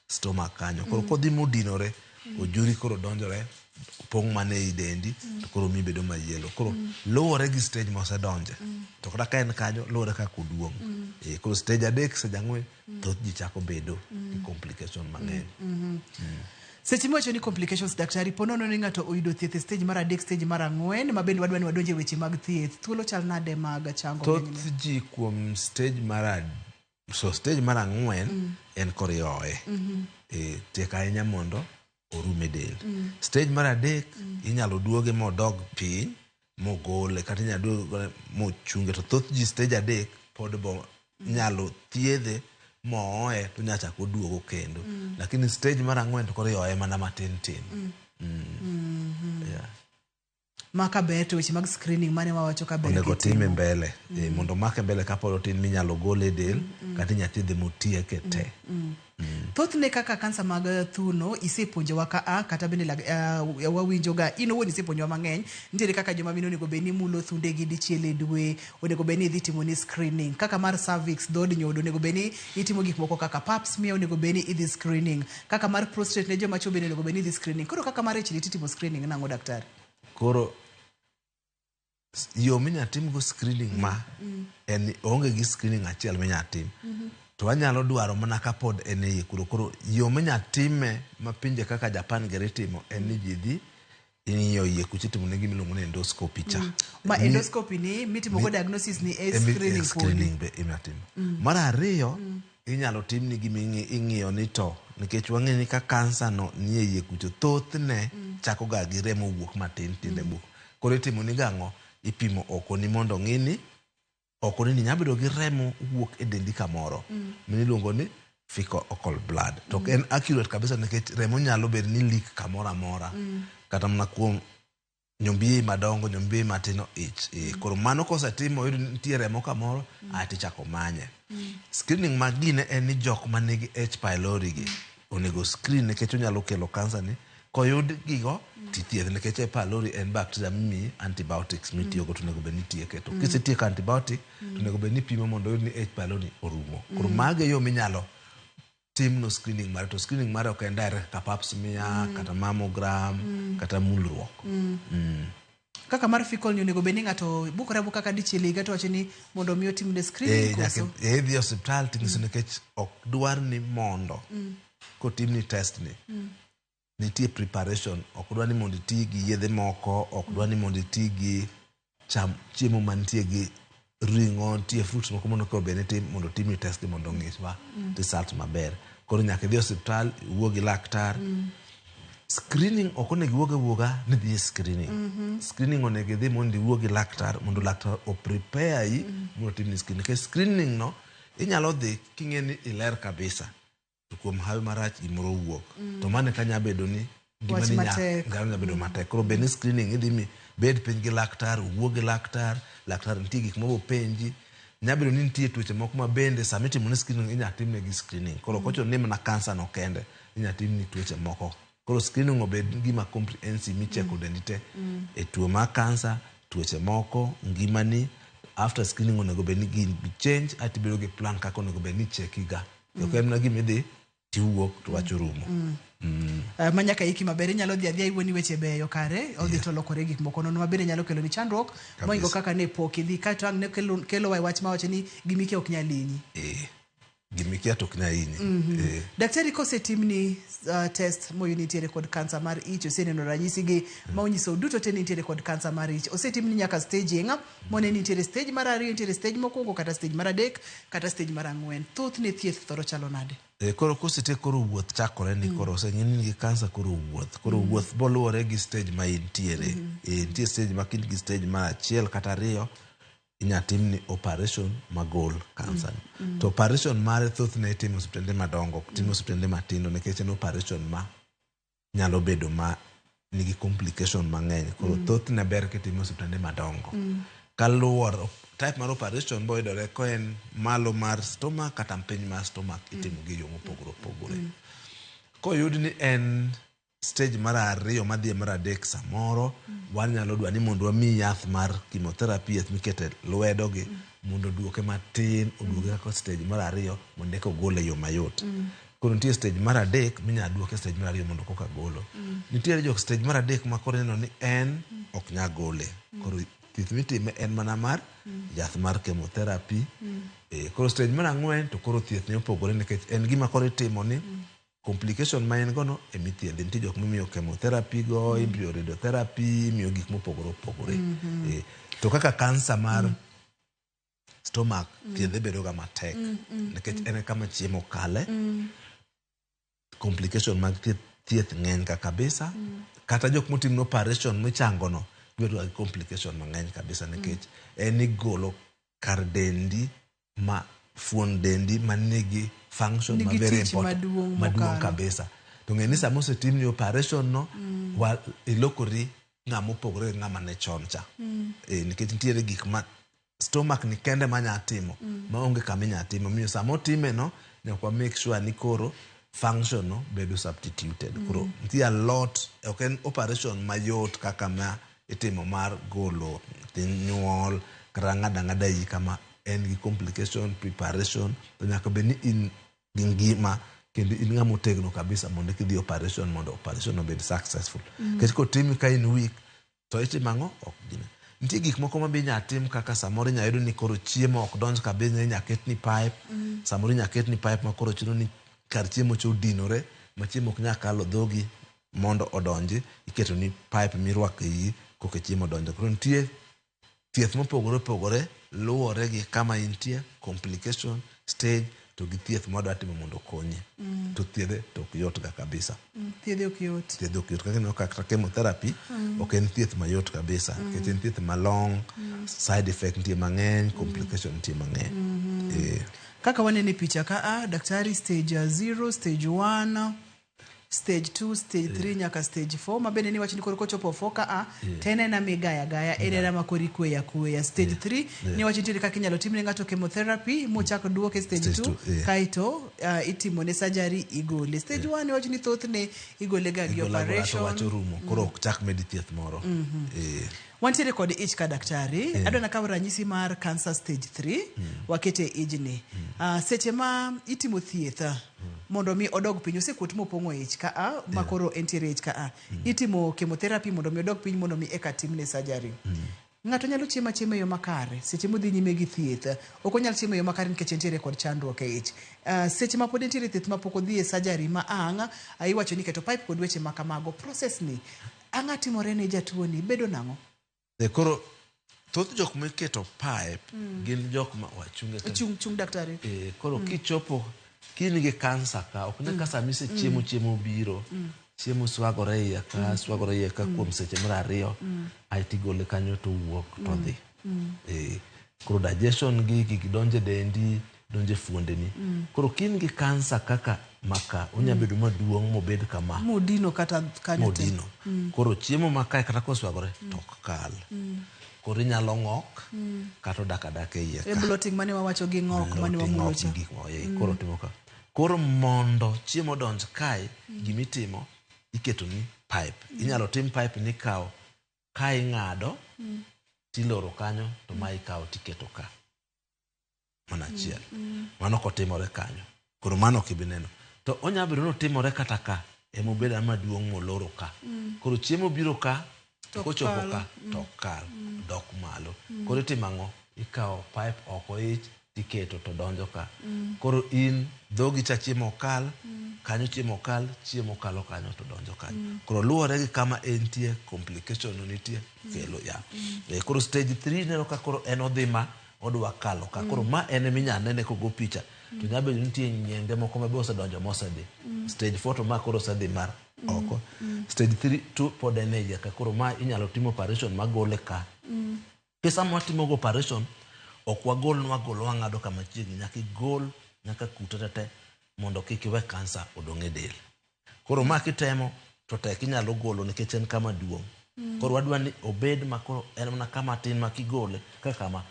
stomach kanyo. Koro kodhi modinore ojuri koro donjore pong' mane i dendi to koro mi bedo mayelo. Koro lowore gi stage mose donje. To kata ka en kanyo lowore ka kuduong'. Koro stage 3 stage 4 thoth ji chako bedo gi complication mang'eny. Seche mowacho ni complications, daktari, ponono ni ng'ato oyudo thieth e stage mar 3, stage mar 4, ma bende wadwa ni wadonje weche mag thieth. Thuolo chal nade mag chango? Thoth ji kuom stage mar 4 en kor yoe. Tek ahinya mondo orume del. Stage mar 3 inyalo duoge modog piny mogole kata inyalo duoge mochunge. To thoth ji stage 3 pod bo nyalo thiedhe moe to nyachako duogo kendo. Lakini stage mar 4 to koro yoe mana matin. Maka beto weche mag screening mane wawacho ka bere onego time mbele. Mondo make mbele ka pod tin minyalo gole del kata inyathiedhe motieke te. Thothne kaka kansa mag thuno isepuonjowa ka kata bende wawinjoga in owuon isepuonjowa mang'eny. Nitiere kaka joma mine onego bed ni mulo thundegi dichiel e dwe, onego bed ni idhi timo ni screening. Kaka mar cervix, dhood nyodo, onego bed ni itimo gik moko kaka pap smear, onego bed ni idhi screening. Kaka mar prostate ne joma chuo bende onego bed ni idhi screening. Koro kaka mar HDT timo screening nang'o, daktari? Koro yo minyatim go screening ma en onge gi screening achiel minyatim. To anyalo dwaro mana ka pod en e kuro yo minyatime ma pinje kaka Japan gere timo en ni ji dhi ing'iyo iye kucho itimo ne gimiluongo ni endoscopy cha. Ma endoscopy ni mitimo go diagnosis ni screening be imatimo. Mar 2 inyalo tim ni gimi ing'iyo ni to nikech wang'e ni ka kansa no ni e iye kucho thothne chako ga gi remo wuok matin tinde buok. Koro itimo ni gang'o ipimo oko ni mondo ng'ini oko ni nyabedo gi remo wuok e dendi kamoro miluongo ni fecal blood. To en accurate kabisa nikech remo nyalo bedo ni leak kamoro amora kata mana kuom nyombi madongo, nyombi matino ich. Koro mano kosetimo oyudo nitie remo kamoro, tichako manye. Screening mag gine en ni jok manigi H. pylori gi onego screen nikech onyalo kelo kansa ni. Koyud gigo tithieth nikech H. pylori en bacteria mimi antibiotics mitiyogo to onego bed ni itiyo keto. Kisetieko antibiotic to onego bed ni pimo mondo oyud ni H. pylori orumo. Koro mage yo minyalo timno screening mare, to screening mare ok en direct ka pap smear kata mammogram kata mulruok. Kaka mar fecal ni onego bed ni ng'ato bukore abuka ka dichiel higa to wacho ni mondo mi otimne screening koso. Dhi osiptal ting'is nikech ok dwar ni mondo kotimni test ni. Nitie preparation, ok dwar ni mondo iti gi yedhe moko, ok dwar ni mondo iti gi chiemo mantie gi ring'o, tie fruits moko mondo ko bene tim mondo timni test mondo ng'is wa result maber. Koro nyaka dhi osiptal, wuo gi laktar. Screening ok onego wuoga ni dhi screening. Screening onego dhi mondo iwuo gi laktar mondo laktar o prepare yi mondo timni screening. Ke screening no inyalo dhi king'e ni iler kabisa. To kuom hawi marach gimoro wuok. To mane kanya bedo ni gimani nya bedo matek. Koro bed ni screening idhi mi bed piny gi laktar, wuo gi laktar nitie gik mobo penji. Nya bedo ni nitie tuoche moko ma bende sama itimo ni screening inya timne gi screening. Koro kocho ni mana kansa no kende, inya timni tuoche moko. Koro screening obed gima comprehensive micheko dendi te e tuo ma kansa, tuoche moko, ngimani. After screening onego bed ni gin change atibedo gi plan kaka onego bed ni chekiga. Ok en na gimidhi tiwuok to wacho rumo. Manyaka iki maber inyalo dhi adhi iwoni weche beyo kare odhi to lokore gik moko nono maber nyalo kelo ni chandruok moingo kaka ne pok idhi ka tang ne kelo wach ma wacho ni gimiki ok nyalini. Gimiki to ok nyalini. Daktari kosetimni test moyo nitiere kod kansa mar ich, oseneno ranyisi gi ma onyiso duto te nitiere kod kansa mar ich. Osetimni nyaka staging mone nitiere stage mar 2, nitiere stage mokwongo kata stage mar 3 kata stage mar 4. Thoth ne thieth thoro chalo nade? Koro kosete koro wuoth chakore ni koro oseng'eni gi kansa koro wuoth boluwore gi stage ma intiere. Nitie stage ma kin gi stage mar 1 kata 2 inya timni operation magol kansa. To operation mare thoth ne itimo osiptende madongo, timo osiptende matindo nikech en operation ma nyalo bedo ma nigi complication mang'eny. Koro thoth ne ber kitimo osiptende madongo. Kaluwore type mar operation boyudore ko en malo mar stomach kata piny mar stomach itimo gi yo mopogore. Koyud ni en stage mar 2 madhi mar 3 samoro wanyalo dwa ni mondo wami yath mar chemotherapy mikete lwedo gi mondo duoke matin oduoke kaka stage mar 2 mondo eko gole yo mayot. Koro nitie stage mar 3 minya duoke stage mar 2 mondo koka golo. Nitie jo stage mar 3 ma koro neno ni en ok nya gole. Koro thieth mitime en mana mar yath mar chemotherapy. Koro stage mar 4 to koro thieth ne opogore nikech en gima koro itimo ni complication ma en gono emithiedhi. Nitie jok mimiyo chemotherapy go, imiyo radiotherapy, imiyo gik mopogore. To kaka kansa mar stomach thiedhe bedo ga matek nikech en kama chiemo kale. Complication mag thieth ng'eny ka kabisa. Kata jok motim no operation michango no bedo ga complication mang'eny kabisa nikech en igolo kar dendi ma fuon dendi manigi function ma very important maduong' kabisa. To ng'eni sama osetimni operation no ilokori ng'ama opogore ng'ama ne chon cha. Nikech nitiere gik ma stomach ni kende manya timo ma onge kama inya timo. Miyo sama otime no nyaka make sure ni koro function no bedo substituted. Koro nitie a lot, ok en operation mayot kaka ma itimo mar golo nyuol kata ng'ada yi kama en gi complication preparation. To nyaka be ni in gi ngima kendo in ng'ama otegno kabisa mondo kidhi operation mondo operation obed successful. Kech kotimi ka in weak to itimango ok gine. Nitie gik moko ma be nya tim kaka samoro inya yudo ni koro chiemo ok donj kabisa, inya ketni pipe. Samoro inya ketni pipe ma koro chuno ni kar chiemo cho dinore ma chiemo ok nya kalo dhogi mondo odonji, iketo ni pipe mirwako yi koke chiemo donjo. Koro nitie thieth mopogore luwore gi kama intie, complication stage to gi thieth madwa timo mondo konyi. To thiedhe to ok yot ga kabisa. Thiedhe ok yot. Kaka no kaka chemotherapy ok en thieth mayot kabisa. Nikech en thieth ma long, side effect nitie mang'eny, complication nitie mang'eny. Kaka wanene picha ka daktari stage 0, stage 1 stage 2 stage 3 nyaka stage 4 mabende ni wach ni koro kochopo 4 ka tene na migaya gaya ene ma kori kweya stage 3 ni wach nitiere kaka inyalo timne ng'ato chemotherapy mochako duoke stage 2 kaito itimo ne surgery igole stage 1 ni wach ni thothne igole ga gi operation wacho rumo koro ok chak med thieth moro wantiere kod ich ka daktari adwa nakawo ranyisi mar cancer stage 3 wakete ijni seche ma itimo thieth mondo mi odog piny osekut mopong'o ich ka makoro entiere ich ka itimo chemotherapy mondo mi odog piny mondo mi eka timne surgery ng'ato nyalo chiemo yo makare seche modhi nyime gi thieth ok onyal chiemo yo makare nikech entiere kod chandruok e ich seche ma pod entiere thieth ma pok odhi e surgery ma iwacho ni keto pipe kod weche makamago process ni ang'a timore ne jatuo ni bedo nang'o koro thoth jok miketo pipe gin jok ma wachunge chung daktari koro kichopo kini gi kansa ka ok ne kasa mise chiemo biro chiemo swagore iye ka kuom seche mar 2 ai tigole kanyo to wuok to dhi koro digestion gi donje dendi donje fuondeni koro kini gi kansa kaka maka unya bedo maduong' mobed kama modino kata kanyo modino koro chiemo maka kata koswagore to kal koro inyalo ng'ok kata dak e iye bloating mane wawacho gi ng'ok mane wamulo cha koro timo ka koro mondo chiemo donj kae gimitimo iketo ni pipe inyalo tim pipe ni kawo ka ing'ado tiloro kanyo to ma ikawo tiketo ka mana chiel mano kotimore kanyo koro mano kibineno to onya bedo no timore kata ka emobeda maduong' moloro ka koro chiemo biro ka kochopo ka to kal dok malo koro timang'o ikawo pipe oko ich tiketo to donjo ka koro in dhogi cha chiemo kal kanyo chiemo kalo kanyo to donjo kanyo koro luwore gi kama entie complication nitie kelo koro stage 3 neno ka koro en odhima odwa kalo ka koro ma en minyanene kogo picha to nyabedo nitie nyenge moko mabe osedonjo mosedhi stage 4 to ma koro osedhi mar oko stage 3 to pod en eja ka koro ma inyalo timo operation magole ka pesa ma timo operation ok wagol wang'ado kama chiegni nyaka igol nyaka kute te mondo kik iwe kansa odong' e del koro ma kitemo to tek inyalo golo nikech en kama duong' koro wadwa ni obed ma koro en mana kama tin ma kigole kaka ma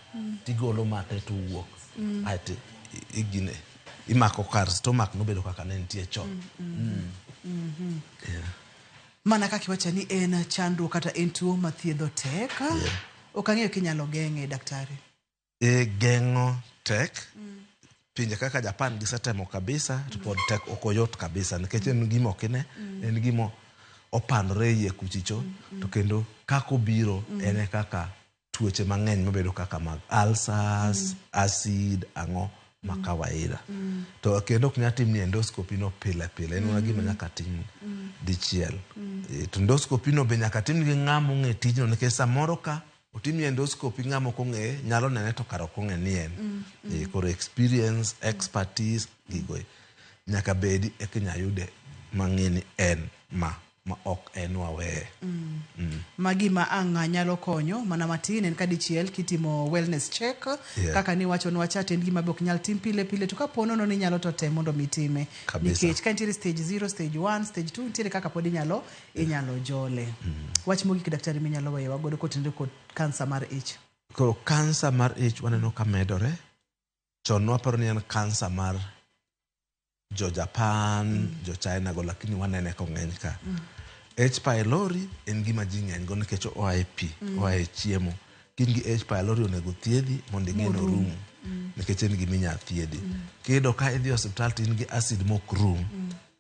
tigolo mate to wuok ati igine imako kar stomach no bedo kaka ne nitie chon mana kaka iwacho ni en chandruok kata en tuo ma thiedho tek ok ang'eyo kinyalo geng'e daktari geng'o tek pinje kaka Japan gisetemo kabisa to pod tek okoyot kabisa nikech en gimo kine en gimo opandore iye kuchicho to kendo kako biro ene kaka tuoche mang'eny mabedo kaka mag ulcers acid ang'o ma kawaida to kendo ok nyalo tim ni endoscopy no pile en una gima nyaka tim dichiel to endoscopy no be nyaka tim gi ng'amo ng'e tijno nikech samoro ka otimi endoscopy ng'amo kong'e nyalo nene to karo kong'e ni en koro experience expertise gigo nyaka bedi eka yude mang'eni en ma ok en waweye magima ang'a nyalo konyo mana matin en kadichiel kitimo wellness check kaka ni wacho nwachate en gima be ok nyal tim pile to kapono no ni nyalo to tem mondo mitime nikech ka nitiere stage 0 stage 1 stage 2 nitiere kaka pod inyalo jole wach mogik daktari minyalo weyo wagodo kotinde kod kansa mar ich koro kansa mar ich waneno ka medore chon waparo ni en kansa mar jo Japan jo China go lakini wanene ko ng'eny ka H pylori en gima ji ng'eny go nikech oae pi oae chiemo kin gi H pylori onego thiedhi mondo ing'eno rum nikech en gima inya thiedhi kiyudo ka idhi osiptal tin gi acid mok rum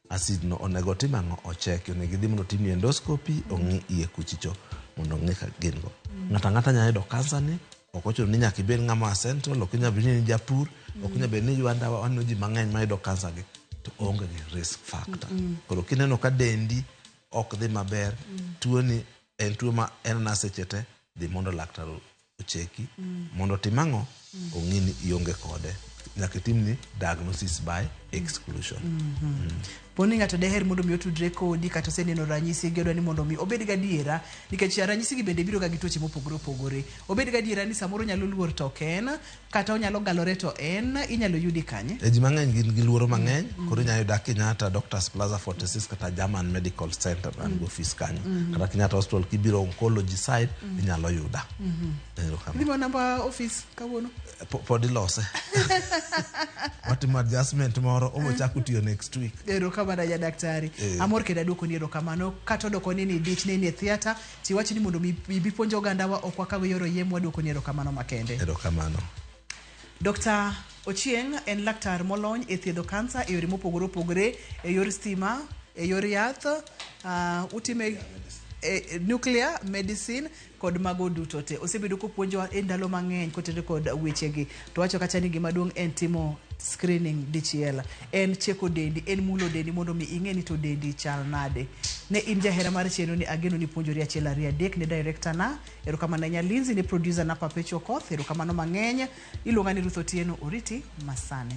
acid no onego tim ang'o ocheki onego idhi mondo tim endoscopy ong'i iye kuchicho mondo ong'e ka gin go ng'ata nya yudo kansa ni ok ochuno ni nyaka ibed ng'ama central ok nya bed ni japur ok nya bed ni Uganda waneno ji mang'eny ma yudo kansa gi to onge gi risk factor koro kineno ka dendi ok dhi maber tuo ni en tuo ma en na seche te dhi mondo laktar ocheki mondo timang'o ong'ini ionge kode nyaka timni diagnosis by exclusion. Poni ng'ato deher mondo mi otudre kodi kata oseneno ranyisi gi odwa ni mondo mi obed gadiera nikech ranyisi gi bende biro ga gi tuoche mopogore opogore. Obed gadiera ni samoro nyalo luor to en kata onyalo galore to en inyalo yudi kanye. Ji mang'eny gin gi luoro mang'eny koro inyalo yuda Kenyatta Doctors Plaza 46 kata German Medical Center an go office kanyo kata Kenyatta Hospital kibiro oncology side inyalo yuda. Limo namba office kawuono pod ilose. Watimo adjustment moro obo chako tiyo next week. Erokamano ja daktari. Amor keda duoko ni erokamano kata odoko ni dich ni e theater tiwachi ni mondo bi puonjo oganda wa ok wakawe yoro yiem waduoko ni erokamano makende. Erokamano. Dr. Ochieng en laktar molony e thiedho kansa e yore mopogore opogore e yor stima e yor yath utime nuclear medicine kod mago duto te osebedo kopuonjo e ndalo mang'eny kotenore kod wechegi to wacho kacha ni gima duong' en timo screening dichiel en cheko dendi en mulo dendi mondo mi ing'e ni to dendi chal nade ne in jahera mar cheno ni ageno ni puonjori achiel ariyo adek ne director na erokamano Nyalinzi ne producer na Perpetual Koth erokamano mang'eny iluonga ni Ruth Otieno oriti masane.